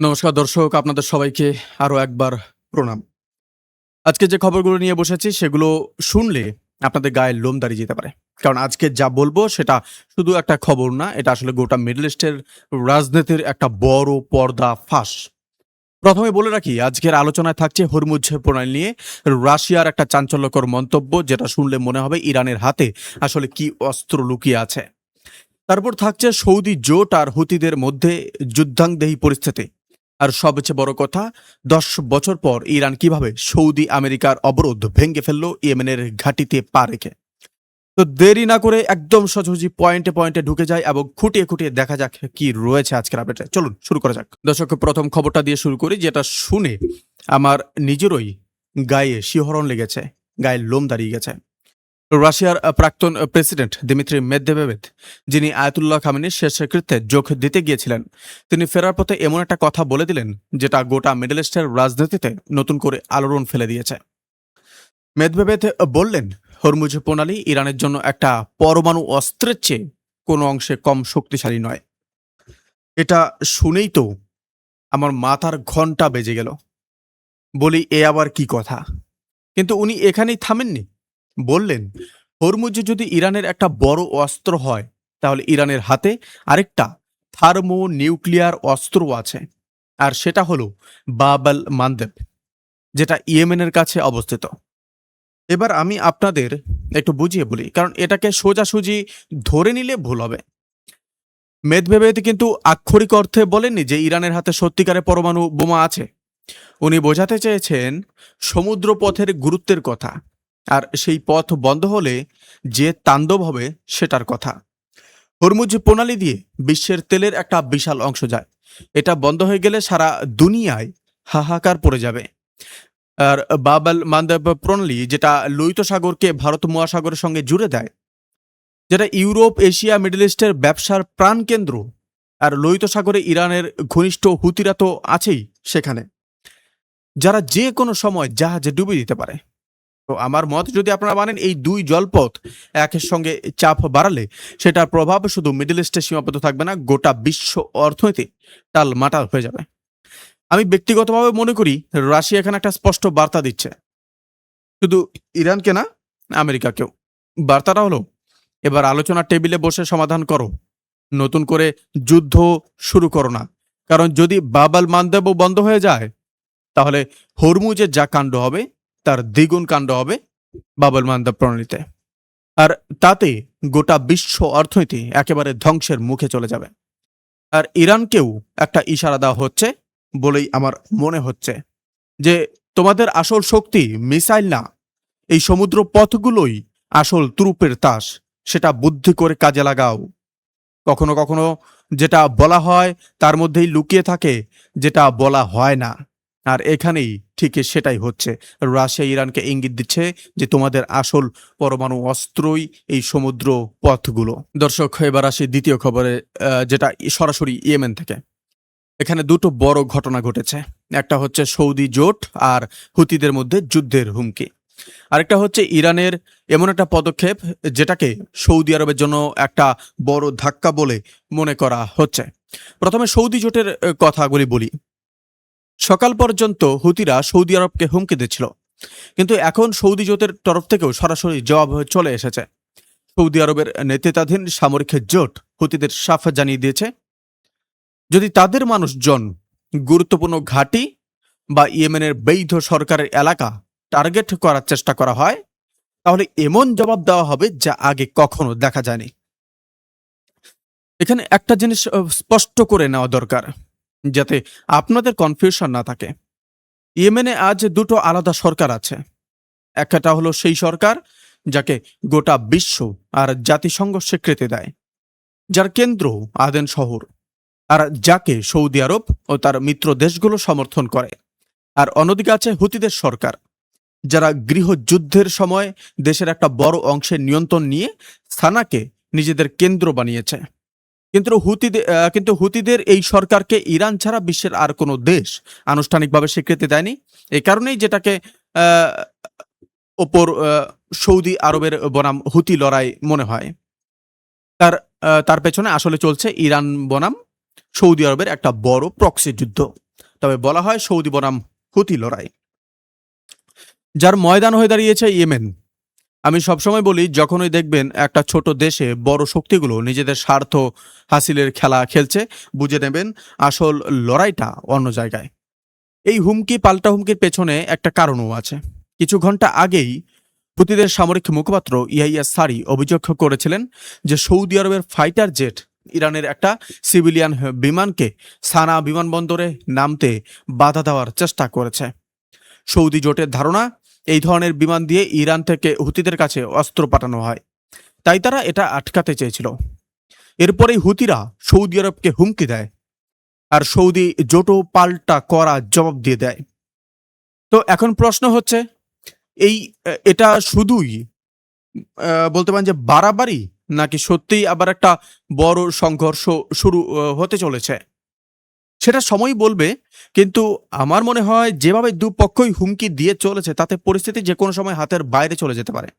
নমস্কার দর্শক, আপনাদের সবাইকে আরো একবার প্রণাম। আজকে যে খবরগুলো নিয়ে বসেছি সেগুলো শুনলে আপনাদের গায়ে লোম দাঁড়িয়ে যেতে পারে। কারণ আজকে যা বলবো সেটা শুধু একটা খবর না, এটা আসলে গোটা মিডল ইস্টের রাজনীতির একটা বড় পর্দা ফাঁস। প্রথমে বলে রাখি, আজকের আলোচনায় থাকছে হরমুজ প্রণালী নিয়ে রাশিয়ার একটা চাঞ্চল্যকর মন্তব্য, যেটা শুনলে মনে হবে ইরানের হাতে আসলে কি অস্ত্র লুকিয়ে আছে। তারপর থাকছে সৌদি জোট আর হুতিদের মধ্যে যুদ্ধাংদেহী পরিস্থিতি। আর সবচেয়ে বড় কথা, 10 বছর পর ইরান কিভাবে সৌদি আমেরিকার অবরোধ ভেঙে ফেললো ইয়েমেনের ঘাঁটিতে পা রেখে। তো দেরি না করে একদম সোজাসুজি পয়েন্টে পয়েন্টে ঢুকে যায় এবং খুঁটিয়ে খুঁটিয়ে দেখা যাক কি রয়েছে আজকের আপডেটে। চলুন শুরু করা যাক। দর্শক, প্রথম খবরটা দিয়ে শুরু করি, যেটা শুনে আমার নিজেরই গায়ে শিহরণ লেগেছে, গায়ে লোম দাঁড়িয়ে গেছে। রাশিয়ার প্রাক্তন প্রেসিডেন্ট দিমিত্রি মেদভেদেভ, যিনি আয়াতুল্লাহ খামেনির শেষকৃত্যে যোগ দিতে গিয়েছিলেন, তিনি ফেরার পথে এমন একটা কথা বলে দিলেন যেটা গোটা মিডল ইস্টের রাজনীতিতে নতুন করে আলোড়ন ফেলে দিয়েছে। মেদভেদেভ বললেন, হরমুজ প্রণালী ইরানের জন্য একটা পরমাণু অস্ত্রের চেয়ে কোনো অংশে কম শক্তিশালী নয়। এটা শুনেই তো আমার মাথার ঘন্টা বেজে গেল। বলি, এ আবার কি কথা? কিন্তু উনি এখানেই থামেননি, বললেন হরমুজ যদি ইরানের একটা বড় অস্ত্র হয়, তাহলে ইরানের হাতে আরেকটা থার্মো নিউক্লিয়ার অস্ত্র আছে, আর সেটা হলো বাব আল মান্দেব, যেটা ইয়েমেনের কাছে অবস্থিত। এবার আমি আপনাদের একটু বুঝিয়ে বলি, কারণ এটাকে সোজাসুজি ধরে নিলে ভুল হবে। মেদভেদেভ কিন্তু আক্ষরিক অর্থে বলেননি যে ইরানের হাতে সত্যিকারের পরমাণু বোমা আছে। উনি বোঝাতে চেয়েছেন সমুদ্রপথের গুরুত্বের কথা, আর সেই পথ বন্ধ হলে যে তাণ্ডব হবে সেটার কথা। হরমুজ প্রণালী দিয়ে বিশ্বের তেলের একটা বিশাল অংশ যায়। এটা বন্ধ হয়ে গেলে সারা দুনিয়ায় হাহাকার পড়ে যাবে। আর বাব আল মান্দেব প্রণালী, যেটা লোহিত সাগরকে ভারত মহাসাগরের সঙ্গে জুড়ে দেয়, যেটা ইউরোপ, এশিয়া, মিডল ইস্টের ব্যবসার প্রাণকেন্দ্র, আর লোহিত সাগরে ইরানের ঘনিষ্ঠ হুতিরা তো আছেই সেখানে, যারা যে কোনো সময় জাহাজে ডুবিয়ে দিতে পারে। তো আমার মত যদি আপনারা মানেন, এই দুই জলপথ একের সঙ্গে চাপ বাড়ালে সেটার প্রভাব শুধু মিডল ইস্টে সীমাবদ্ধ থাকবে না, গোটা বিশ্ব অর্থনীতি টালমাটাল হয়ে যাবে। আমি ব্যক্তিগতভাবে মনে করি রাশিয়া এখানে একটা স্পষ্ট বার্তা দিচ্ছে, শুধু ইরানকে না, আমেরিকাকেও। বার্তাটা হলো, এবার আলোচনার টেবিলে বসে সমাধান করো, নতুন করে যুদ্ধ শুরু করো না। কারণ যদি বাব আল মান্দেব বন্ধ হয়ে যায়, তাহলে হরমুজের যা কাণ্ড হবে তার দ্বিগুণ কাণ্ড হবে বাব আল মান্দেব প্রণালীতে। আর তাতে গোটা বিশ্ব অর্থনীতি একেবারে ধ্বংসের মুখে চলে যাবে। আর ইরানকেও একটা ইশারা দেওয়া হচ্ছে বলেই আমার মনে হচ্ছে, যে তোমাদের আসল শক্তি মিসাইল না, এই সমুদ্র পথগুলোই আসল তুরুপের তাস, সেটা বুদ্ধি করে কাজে লাগাও। কখনো কখনো যেটা বলা হয় তার মধ্যেই লুকিয়ে থাকে যেটা বলা হয় না। আর এখানেই ঠিক সেটাই হচ্ছে। রাশিয়া ইরানকে ইঙ্গিত দিচ্ছে যে তোমাদের আসল পরমাণু অস্ত্রই এই সমুদ্র পথগুলো। দর্শক, এবার আসি দ্বিতীয় খবরে, যেটা সরাসরি ইয়েমেন থেকে। এখানে দুটো বড় ঘটনা ঘটেছে। একটা হচ্ছে সৌদি জোট আর হুতিদের মধ্যে যুদ্ধের হুমকি, আরেকটা হচ্ছে ইরানের এমন একটা পদক্ষেপ যেটাকে সৌদি আরবের জন্য একটা বড় ধাক্কা বলে মনে করা হচ্ছে। প্রথমে সৌদি জোটের কথাগুলি বলি। সকাল পর্যন্ত হুতিরা সৌদি আরবকে হুমকি দিচ্ছিল, কিন্তু এখন সৌদি জোটের তরফ থেকেও সরাসরি জবাব চলে এসেছে। সৌদি আরবের নেতৃত্বাধীন সামরিক জোট হুতিদের সাফ জানিয়ে দিয়েছে, যদি তাদের মানুষজন, গুরুত্বপূর্ণ ঘাঁটি বা ইয়েমেনের বৈধ সরকারের এলাকা টার্গেট করার চেষ্টা করা হয়, তাহলে এমন জবাব দেওয়া হবে যা আগে কখনো দেখা যায়নি। এখানে একটা জিনিস স্পষ্ট করে নেওয়া দরকার, যাতে আপনাদের কনফিউশন না থাকে। ইয়েমেনে আজ দুটো আলাদা সরকার আছে। একটা হলো সেই সরকার যাকে গোটা বিশ্ব আর জাতিসংঘ স্বীকৃতি দেয়, যার কেন্দ্র আদেন শহর, আর যাকে সৌদি আরব ও তার মিত্র দেশগুলো সমর্থন করে। আর অন্যদিকে আছে হুতিদের সরকার, যারা গৃহযুদ্ধের সময় দেশের একটা বড় অংশের নিয়ন্ত্রণ নিয়ে সানাকে নিজেদের কেন্দ্র বানিয়েছে। কিন্তু হুতিদের এই সরকারকে ইরান ছাড়া বিশ্বের আর কোনো দেশ আনুষ্ঠানিকভাবে স্বীকৃতি দেয়নি। এই কারণেই যেটাকে ওপর সৌদি আরবের বনাম হুতি লড়াই মনে হয়, তার পেছনে আসলে চলছে ইরান বনাম সৌদি আরবের একটা বড় প্রক্সি যুদ্ধ। তবে বলা হয় সৌদি বনাম হুতি লড়াই, যার ময়দান হয়ে দাঁড়িয়েছে ইয়েমেন। আমি সবসময় বলি, যখনই দেখবেন একটা ছোট দেশে বড় শক্তিগুলো নিজেদের স্বার্থ হাসিলের খেলা খেলছে, বুঝে নেবেন আসল লড়াইটা অন্য জায়গায়। এই হুমকি পাল্টা হুমকির পেছনে একটা কারণও আছে। কিছু ঘন্টা আগেই হুতিদের সামরিক মুখপাত্র ইয়াহিয়া সারি অভিযোগ করেছিলেন যে সৌদি আরবের ফাইটার জেট ইরানের একটা সিভিলিয়ান বিমানকে সানা বিমানবন্দরে নামতে বাধা দেওয়ার চেষ্টা করেছে। সৌদি জোটের ধারণা, এই ধরনের বিমান দিয়ে ইরান থেকে হুতিদের কাছে অস্ত্র পাঠানো হয়, তাই তারা এটা আটকাতে চেয়েছিল। এরপরেই হুতিরা সৌদি আরবকে হুমকি দেয়, আর সৌদি জোটও পাল্টা করা জবাব দিয়ে দেয়। তো এখন প্রশ্ন হচ্ছে, এটা শুধুই বলতে পারেন যে বাড়াবাড়ি, নাকি সত্যিই আবার একটা বড় সংঘর্ষ শুরু হতে চলেছে? সেটা সময় বলবে। কিন্তু আমার মনে হয় যেভাবে দুপক্ষই হুমকি দিয়ে চলেছে, তাতে পরিস্থিতি যে কোনো সময় হাতের বাইরে চলে যেতে পারে।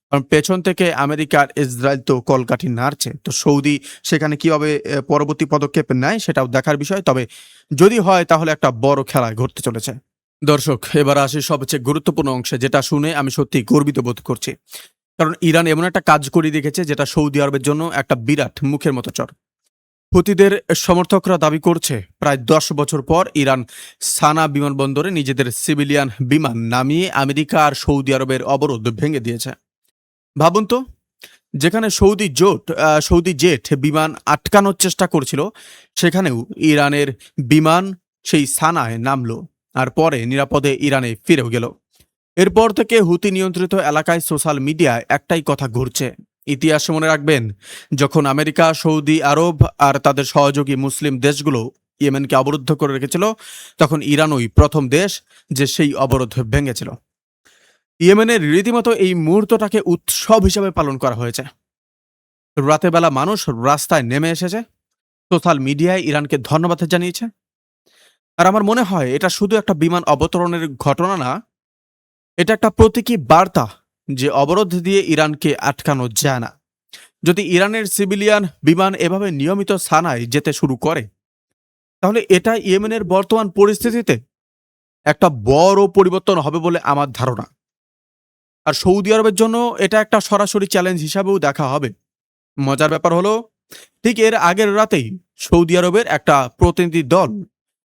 কারণ পেছন থেকে আমেরিকার ইসরায়েল তো কলকাঠি নাড়ছে, তো সৌদি সেখানে কিভাবে পরবর্তী পদক্ষেপ নেয় সেটাও দেখার বিষয়। তবে যদি হয় তাহলে একটা বড় খেলা ঘটতে চলেছে। দর্শক, এবার আসি সবচেয়ে গুরুত্বপূর্ণ অংশে, যেটা শুনে আমি সত্যি গর্বিত বোধ করছি। কারণ ইরান এমন একটা কাজ করে দেখেছে যেটা সৌদি আরবের জন্য একটা বিরাট মুখের মতো চর। হুতিদের সমর্থকরা দাবি করছে প্রায় 10 বছর পর ইরান সানা বিমানবন্দরে নিজেদের সিভিলিয়ান বিমান নামিয়ে আমেরিকা আর সৌদি আরবের অবরোধ ভেঙে দিয়েছে। ভাবুন তো, যেখানে সৌদি জেট বিমান আটকানোর চেষ্টা করছিল, সেখানেও ইরানের বিমান সেই সানায় নামলো আর পরে নিরাপদে ইরানে ফিরেও গেল। এরপর থেকে হুতি নিয়ন্ত্রিত এলাকায় সোশ্যাল মিডিয়ায় একটাই কথা ঘুরছে, ইতিহাস মনে রাখবেন, যখন আমেরিকা, সৌদি আরব আর তাদের সহযোগী মুসলিম দেশগুলো ইয়েমেনকে অবরুদ্ধ করে রেখেছিল, তখন ইরানই প্রথম দেশ যে সেই অবরোধ ভেঙেছিল। ইয়েমেনের রীতিমতো এই মুহূর্তটাকে উৎসব হিসেবে পালন করা হয়েছে। রাতে বেলা মানুষ রাস্তায় নেমে এসেছে, সোশ্যাল মিডিয়ায় ইরানকে ধন্যবাদ জানিয়েছে। আর আমার মনে হয় এটা শুধু একটা বিমান অবতরণের ঘটনা না, এটা একটা প্রতীকী বার্তা যে অবরোধ দিয়ে ইরানকে আটকানো যায় না। যদি ইরানের সিভিলিয়ান বিমান এভাবে নিয়মিত সানায় যেতে শুরু করে, তাহলে এটা ইয়েমেনের বর্তমান পরিস্থিতিতে একটা বড় পরিবর্তন হবে বলে আমার ধারণা। আর সৌদি আরবের জন্য এটা একটা সরাসরি চ্যালেঞ্জ হিসাবেও দেখা হবে। মজার ব্যাপার হলো, ঠিক এর আগের রাতেই সৌদি আরবের একটা প্রতিনিধি দল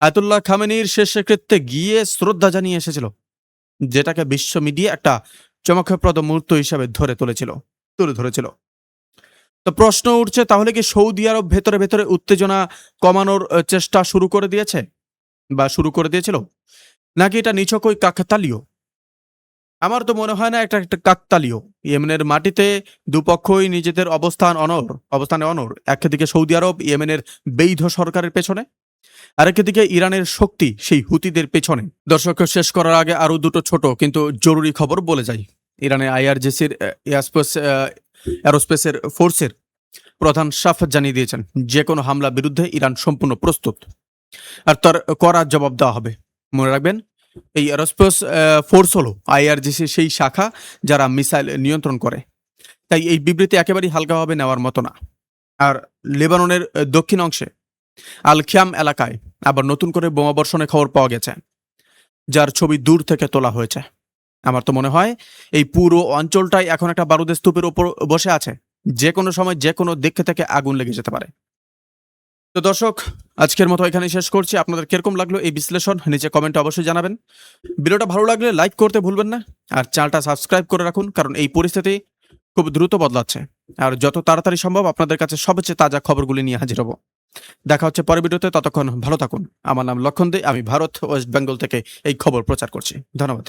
আয়াতুল্লাহ খামেনির শেষকৃত্যে গিয়ে শ্রদ্ধা জানিয়ে এসেছিল, যেটাকে বিশ্ব মিডিয়া একটা চমকপ্রদ মুহূর্ত হিসাবে তুলে ধরেছিল। তো প্রশ্ন উঠছে, তাহলে কি সৌদি আরব ভেতরে ভেতরে উত্তেজনা কমানোর চেষ্টা শুরু করে দিয়েছিল, নাকি এটা নিছকই কাকতালীয়? আমার তো মনে হয় না একটা একটা কাকতালীয়। ইয়েমেনের মাটিতে দুপক্ষই নিজেদের অবস্থানে অনড়। একদিকে সৌদি আরব ইয়েমেনের বৈধ সরকারের পেছনে, আরেকদিকে ইরানের শক্তি সেই হুতিদের পেছনে। দর্শক, শেষ করার আগে আরো দুটো ছোট কিন্তু জরুরি খবর বলে যাই। ইরানের আইআরজিসির এরোস্পেসের ফোর্সের প্রধান সাফ জানিয়ে দিয়েছেন, যে কোনো হামলা বিরুদ্ধে ইরান সম্পূর্ণ প্রস্তুত, আর তার কড়া জবাব দেওয়া হবে। মনে রাখবেন, এই এরোস্পেস ফোর্স হলো আইআরজিসির সেই শাখা যারা মিসাইল নিয়ন্ত্রণ করে। তাই এই বিবৃতি একেবারেই হালকাভাবে নেওয়ার মতো না। আর লেবাননের দক্ষিণ অংশে আল খিয়াম এলাকায় আবার নতুন করে বোমাবর্ষণের খবর পাওয়া গেছে, যার ছবি দূর থেকে তোলা হয়েছে। আমার তো মনে হয় এই পুরো অঞ্চলটাই এখন একটা বারুদের স্তূপের ওপর বসে আছে, যে কোনো সময় যে কোনো দিক থেকে আগুন লেগে যেতে পারে। তো দর্শক, আজকের মতো এখানে শেষ করছি। আপনাদের কিরকম লাগলো এই বিশ্লেষণ নিচে কমেন্টে অবশ্যই জানাবেন। ভিডিওটা ভালো লাগলে লাইক করতে ভুলবেন না, আর চ্যানেলটা সাবস্ক্রাইব করে রাখুন, কারণ এই পরিস্থিতি খুব দ্রুত বদলাচ্ছে। আর যত তাড়াতাড়ি সম্ভব আপনাদের কাছে সবচেয়ে তাজা খবরগুলি নিয়ে হাজির হব। দেখা হচ্ছে পরের ভিডিওতে, ততক্ষণ ভালো থাকুন। আমার নাম লক্ষণ দে, আমি ভারত ওয়েস্ট বেঙ্গল থেকে এই খবর প্রচার করছি। ধন্যবাদ।